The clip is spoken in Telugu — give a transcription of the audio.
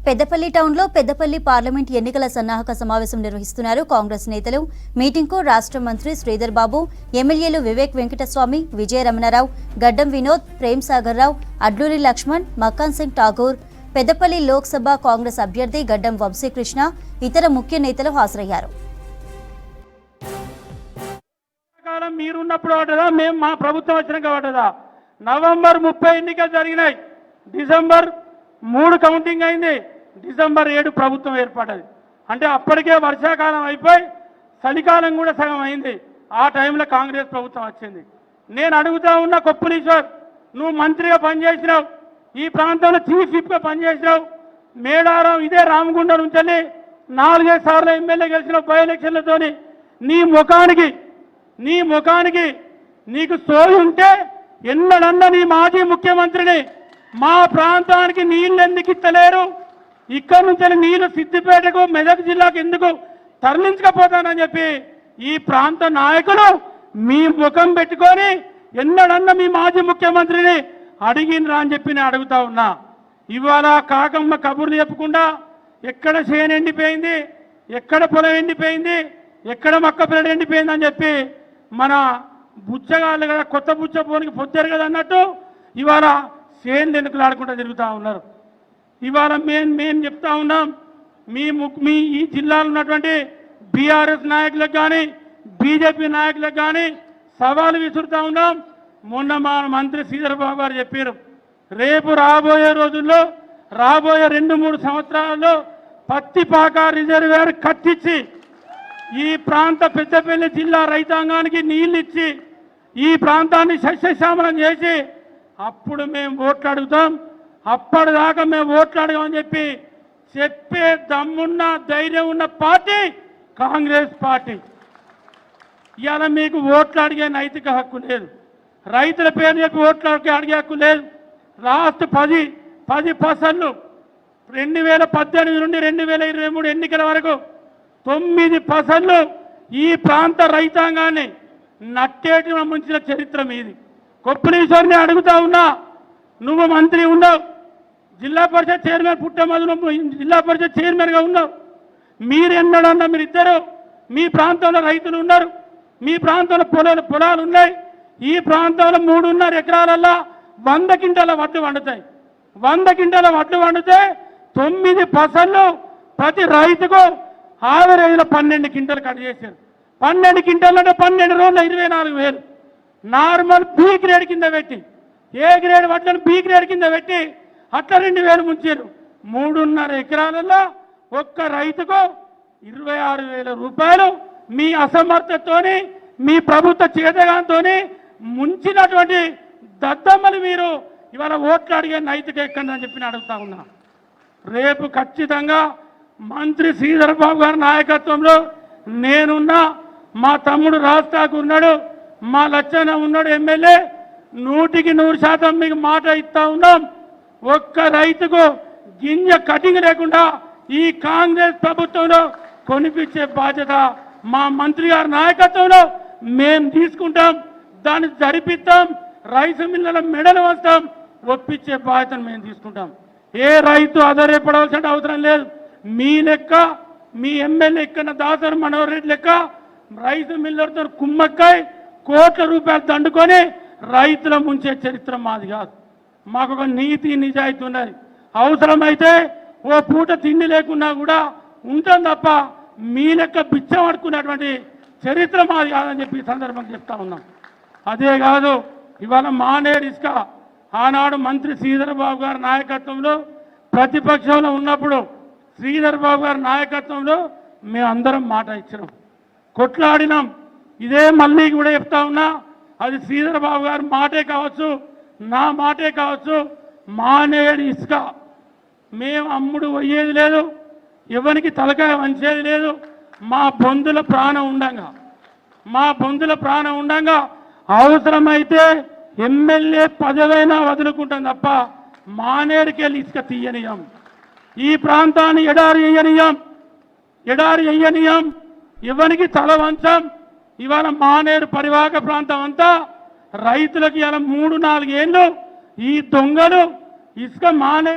పెద్దపల్లి టౌన్లో పెద్దపల్లి పార్లమెంట్ ఎన్నికల సన్నాహక సమావేశం నిర్వహిస్తున్నారు కాంగ్రెస్ నేతలు. మీటింగ్కు రాష్ట్ర మంత్రి శ్రీధర్ బాబు, ఎమ్మెల్యేలు వివేక్ వెంకటస్వామి, విజయ రమణారావు, గడ్డం వినోద్, ప్రేమ్ సాగర్ రావు, అడ్లూరి లక్ష్మణ్, మక్కాన్ సింగ్ ఠాగూర్, పెద్దపల్లి లోక్సభ కాంగ్రెస్ అభ్యర్థి గడ్డం వంశీకృష్ణ, ఇతర ముఖ్య నేతలు హాజరయ్యారు. మీరున్నప్పుడు పడ్డదా, మేము మా ప్రభుత్వం వచ్చినాక పడ్డదా? నవంబర్ 30 ఎన్నికలు జరిగినాయి, డిసెంబర్ 3 కౌంటింగ్ అయింది, డిసెంబర్ 7 ప్రభుత్వం ఏర్పడ్డది. అంటే అప్పటికే వర్షాకాలం అయిపోయి చలికాలం కూడా సగం అయింది. ఆ టైంలో కాంగ్రెస్ ప్రభుత్వం వచ్చింది. నేను అడుగుతా ఉన్న కొప్పులీశ్వర్, నువ్వు మంత్రిగా పనిచేసినావు, ఈ ప్రాంతంలో చీఫ్ విప్గా పనిచేసినావు, మేడారం ఇదే రామగుండం నుంచి 4-5 సార్లు ఎమ్మెల్యే గెలిచిన బై ఎలక్షన్లతోని నీ ముఖానికి నీకు సోయి ఉంటే ఎన్నడన్నా నీ మాజీ ముఖ్యమంత్రిని మా ప్రాంతానికి నీళ్ళు ఎందుకు ఇస్తలేరు, ఇక్కడ నుంచి నీళ్లు సిద్దిపేటకు మెదక్ జిల్లాకు ఎందుకు తరలించకపోతానని చెప్పి ఈ ప్రాంత నాయకులు మీ ముఖం పెట్టుకొని ఎన్నడన్నా మీ మాజీ ముఖ్యమంత్రిని అడిగినరా అని చెప్పి నేను అడుగుతా ఉన్నా. ఇవాళ కాకమ్మ కబుర్లు చెప్పకుండా ఎక్కడ చేను ఎండిపోయింది, ఎక్కడ పొలం ఎండిపోయింది, ఎక్కడ మొక్క పిల్లలు ఎండిపోయింది అని చెప్పి మన బుచ్చగాళ్ళు కదా, కొత్త బుచ్చ పోనికి పొచ్చారు కదా అన్నట్టు ఇవాళ చేను ఎన్నికలాడుకుంటూ తిరుగుతూ ఉన్నారు. ఇవాళ మేము చెప్తా ఉన్నాం, మీ ఈ జిల్లాలో ఉన్నటువంటి బీఆర్ఎస్ నాయకులకు కానీ బీజేపీ నాయకులకు కానీ సవాలు విసురుతా ఉన్నాం. మొన్న మా మంత్రి శ్రీధర్ బాబు గారు చెప్పారు, రేపు రాబోయే రోజుల్లో రాబోయే 2-3 సంవత్సరాల్లో పత్తిపాక రిజర్వేర్ కట్టించి ఈ ప్రాంత పెద్దపల్లి జిల్లా రైతాంగానికి నీళ్ళు ఇచ్చి ఈ ప్రాంతాన్ని సస్యశ్యామలం చేసి అప్పుడు మేము ఓట్లు అడుగుతాం, అప్పటిదాకా మేము ఓట్లు అడగమని చెప్పే దమ్మున్న ధైర్యం ఉన్న పార్టీ కాంగ్రెస్ పార్టీ. ఇవాళ మీకు ఓట్లు అడిగే నైతిక హక్కు లేదు, రైతుల పేరు చెప్పి ఓట్లు అడిగే హక్కు లేదు. లాస్ట్ 10 పర్సెంట్లు 2018 నుండి 2023 ఎన్నికల వరకు 9 పర్సెంట్లు ఈ ప్రాంత రైతాంగాన్ని నట్టేటి ముంచిన చరిత్ర మీది. కొప్పులీశ్వరిని అడుగుతా ఉన్నా, నువ్వు మంత్రి ఉన్నావు, జిల్లా పరిషత్ చైర్మన్ పుట్టమధు జిల్లా పరిషత్ చైర్మన్గా ఉన్నావు, మీరు ఎన్నడన్నా మీరిద్దరు మీ ప్రాంతంలో రైతులు ఉన్నారు, మీ ప్రాంతంలో పొలాలు ఉన్నాయి, ఈ ప్రాంతంలో 3.5 ఎకరాలల్లో 100 క్వింటాల వడ్లు వండుతాయి. 100 క్వింటాల వడ్లు వండితే 9 పర్సెంట్లు ప్రతి రైతుకు ఆవరేజ్లో 12 క్వింటాలు కట్ చేశారు. 12 క్వింటాలు అంటే 12 రోజులు 24,000. నార్మల్ బి గ్రేడ్ కింద పెట్టి, ఏ గ్రేడ్ వడ్లను బి గ్రేడ్ కింద పెట్టి అట్లా 2,000 ముంచారు. 3.5 ఎకరాలలో ఒక్క రైతుకు 26,000 రూపాయలు మీ అసమర్థతతోని మీ ప్రభుత్వ చేతగాంతో ముంచినటువంటి దద్దమ్మలు మీరు ఇవాళ ఓట్లు అడిగే నైతిక ఎక్కడని చెప్పి అడుగుతా ఉన్నా. రేపు ఖచ్చితంగా మంత్రి శ్రీధర్ బాబు గారి నాయకత్వంలో నేనున్నా, మా తమ్ముడు రాజ్ ఠాకూర్ ఉన్నాడు, మా లచ్చన్న ఉన్నాడు ఎమ్మెల్యే, 100% మీకు మాట ఇస్తా ఉన్నాం. ఒక్క రైతుకు గింజ కటింగ్ లేకుండా ఈ కాంగ్రెస్ ప్రభుత్వంలో కొనిపించే బాధ్యత మా మంత్రి గారి నాయకత్వంలో మేము తీసుకుంటాం, దాన్ని జరిపిస్తాం, రైస్ మిల్లుల మెడలు వస్తాం, ఒప్పించే బాధ్యతను మేము తీసుకుంటాం. ఏ రైతు ఆధారపడవలసిన అవసరం లేదు. మీ లెక్క మీ ఎమ్మెల్యే ఎక్కడ దాసరి మనోహర్ రెడ్డి లెక్క రైతు మిల్లర్తో కుమ్మక్కాయ కోట్ల రూపాయలు దండుకొని రైతుల ముంచే చరిత్ర మాది కాదు. మాకు ఒక నీతి నిజాయితీ ఉన్నది. అవసరమైతే ఓ పూట తిండి లేకున్నా కూడా ఉంటాం తప్ప మీ లెక్క బిచ్చం అడుకున్నటువంటి చరిత్ర మాది కాదని చెప్పి సందర్భంగా చెప్తా ఉన్నాం. అదే కాదు, ఇవాళ మానేరు ఇసుక ఆనాడు మంత్రి శ్రీధర్ బాబు గారి నాయకత్వంలో ప్రతిపక్షంలో ఉన్నప్పుడు శ్రీధర్ బాబు గారి నాయకత్వంలో మేమందరం మాట ఇచ్చినాం, కొట్లాడినాం. ఇదే మళ్ళీ కూడా చెప్తా ఉన్నా, అది శ్రీధర్ బాబు గారి మాటే కావచ్చు, నా మాటే కావచ్చు, మానేడు ఇసుక మేము అమ్ముడు పోయేది లేదు, ఎవరికి తలకాయ వంచేది లేదు. మా బంధుల ప్రాణం ఉండంగా అవసరమైతే ఎమ్మెల్యే పదవైనా వదులుకుంటాం తప్ప మానేడుకి వెళ్ళి ఇసుక తీయనియం, ఈ ప్రాంతాన్ని ఎడారి అయ్యనియం, ఎవరికి తల వంచం. ఇవాళ మానేరు పరివాహక ప్రాంతం అంతా రైతులకు ఇలా 3-4 ఏళ్ళు ఈ దొంగలు ఇసుక మానే